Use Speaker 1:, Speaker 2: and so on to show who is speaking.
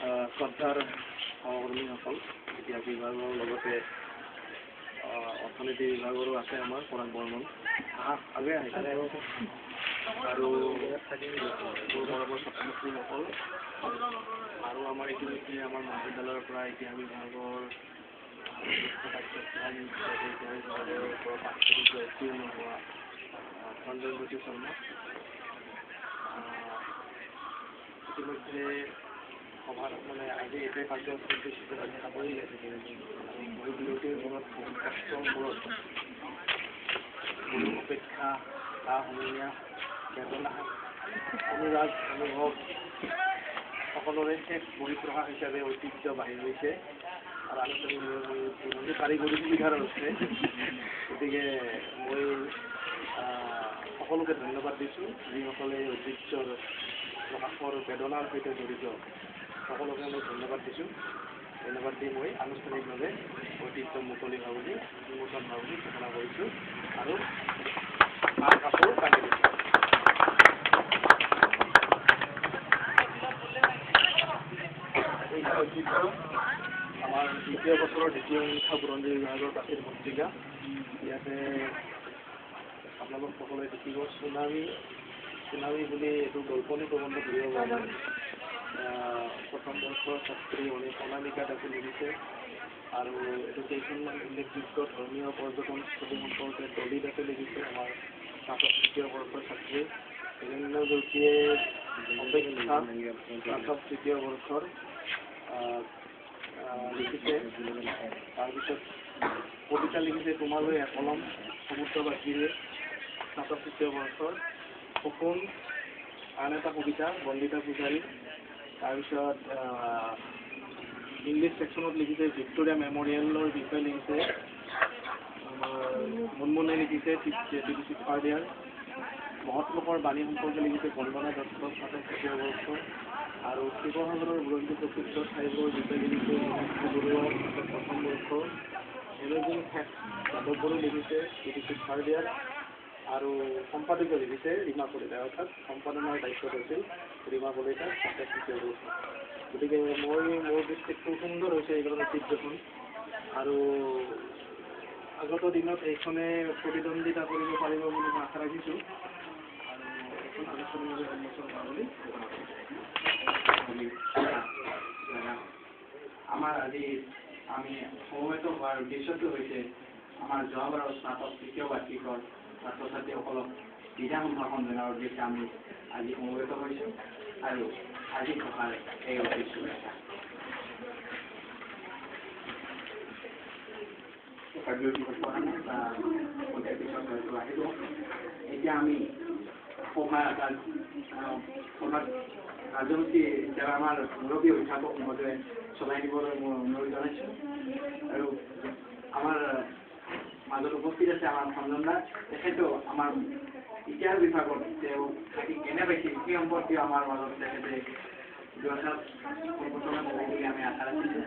Speaker 1: শ্ৰদ্ধাৰ সহকৰ্মীসকল, ইতিহাস বিভাগৰ লগতে অৰ্থনীতি বিভাগৰো আছে আমাৰ পৰাগ বৰ্মন আগে সেইকাৰণে আৰু মৰমৰ ছাত্ৰ ছাত্ৰীসকল আৰু আমাৰ ইতিমধ্যে আমাৰ মহাবিদ্যালয়ৰ পৰা ইতিহাস বিভাগৰ উত্তীৰ্ণ হোৱা সঞ্জয়জ্যোতি শৰ্মা ইতিমধ্যে সভাত মানে আজি এটাই কাৰ্যসূচী কৰিলে আৰু বিৰতিৰ মূৰত বহুত কষ্টৰ মূৰত বহু অপেক্ষা সা সমূহীয়া বেদনা অনুৰাগ অনুভৱ সকলোৰে শেষ বহিঃপ্ৰকাশ হিচাপে ঐতিহ্য বাঢ়ি গৈছে আৰু আলোচনী পুৰণি কাৰিকৰী সুবিধাৰ আছে। গতিকে মই সকলোকে ধন্যবাদ দিছোঁ, যিসকলে ঐতিহ্যৰ প্ৰকাশৰ বেদনাৰ সৈতে জড়িত সকলোকে মই ধন্যবাদ দিছোঁ। ধন্যবাদ দি মই আনুষ্ঠানিকভাৱে ঐতিহ্য মুকলি হোৱা বুলি উন্মোচন হোৱা বুলি ঘোষণা কৰিছোঁ আৰু কাপোৰ কাটি দিছোঁ। ঐতিহ্য আমাৰ দ্বিতীয় বছৰৰ দ্বিতীয় শিক্ষা বুৰঞ্জী বিভাগৰ প্ৰাচীন পত্ৰিকা। ইয়াতে আপোনালোক সকলোৱে দেখিব চুনামী বুলি এইটো কল্পনিক প্ৰবন্ধ ধৰিব পৰা প্ৰথম বৰ্ষৰ ছাত্ৰী অনামিকা দাসে লিখিছে আৰু এইটো কেইখনমান উল্লেখযোগ্য ধৰ্মীয় পৰ্যটনস্থলী সম্পৰ্কে দলি দাসে লিখিছে। আমাৰ স্নাতক তৃতীয় বৰ্ষৰ ছাত্ৰী বিভিন্ন জ্যোতিয়ে অপেক্ষা স্নাতক তৃতীয় বৰ্ষৰ লিখিছে। তাৰপিছত কবিতা লিখিছে তোমালৈ একলম সমুদ্ৰবাসীৰে স্নাতক তৃতীয় বৰ্ষৰ সপোন, আন এটা কবিতা বন্দিতা পূজাৰী। তাৰপিছত ইংলিছ ছেকশ্যনত লিখিছে ভিক্টোৰিয়া মেমৰিয়েলৰ বিষয়ে লিখিছে আমাৰ মুনমুনে লিখিছে TBC থাৰ্ড ইয়াৰ। মহৎ লোকৰ বাণী সম্পৰ্কে লিখিছে বন্দনা দত্ত স্নাতক তৃতীয় বৰ্ষ আৰু শিৱসাগৰৰ বুৰঞ্জী প্ৰসিদ্ধ ঠাইবোৰৰ বিষয়ে লিখিছে বৰুৱা প্ৰথম বৰ্ষ। এমেজিং ফেক্ট যাদৱবোৰো লিখিছে TBC থাৰ্ড ইয়াৰ আৰু সম্পাদকীয় লিখিছে ৰীমা কলিতা, অৰ্থাৎ সম্পাদনাৰ দায়িত্বত আছিল ৰীমা কলিতা স্নাতক তৃতীয় বৰ্ষ। গতিকে মোৰ দৃষ্টিত খুব সুন্দৰ হৈছে এইখন ঐতিহ্যখন আৰু আগত দিনত এইখনে প্ৰতিদ্বন্দ্বিতা কৰিব পাৰিব বুলি মই আশা ৰাখিছোঁ আৰু এইখন আনুষ্ঠানিকভাৱে উন্মোচন হোৱা বুলি ঘোষণা কৰিছোঁ।
Speaker 2: আমাৰ আজি আমি সমবেত হোৱাৰ উদ্দেশ্যটো হৈছে আমাৰ যোৱাবাৰৰ স্নাতক তৃতীয় বাৰ্ষিকৰ ছাত্ৰ ছাত্ৰীসকলক বিদায় সম্ভাষণ জনোৱাৰ উদ্দেশ্যে আমি আজি সমবেত হৈছোঁ আৰু আজি সভাৰ এই অতি শুভেচ্ছা। এতিয়া আমি সভাত কাৰ্যসূচী এতিয়া আমাৰ মুৰব্বী অধ্যাপক মহোদয়ে চলাই দিবলৈ মই অনুৰোধ জনাইছোঁ আৰু আমাৰ মাজত উপস্থিত আছে আমাৰ সঞ্জনা, তেখেতেও আমাৰ ইতিহাস বিভাগত তেওঁ থাকি কেনে পাইছে সেই সম্পৰ্কে আমাৰ মাজত তেখেতে দুআষাৰ সম্বোধন কৰিব বুলি আমি আশা ৰাখিছোঁ।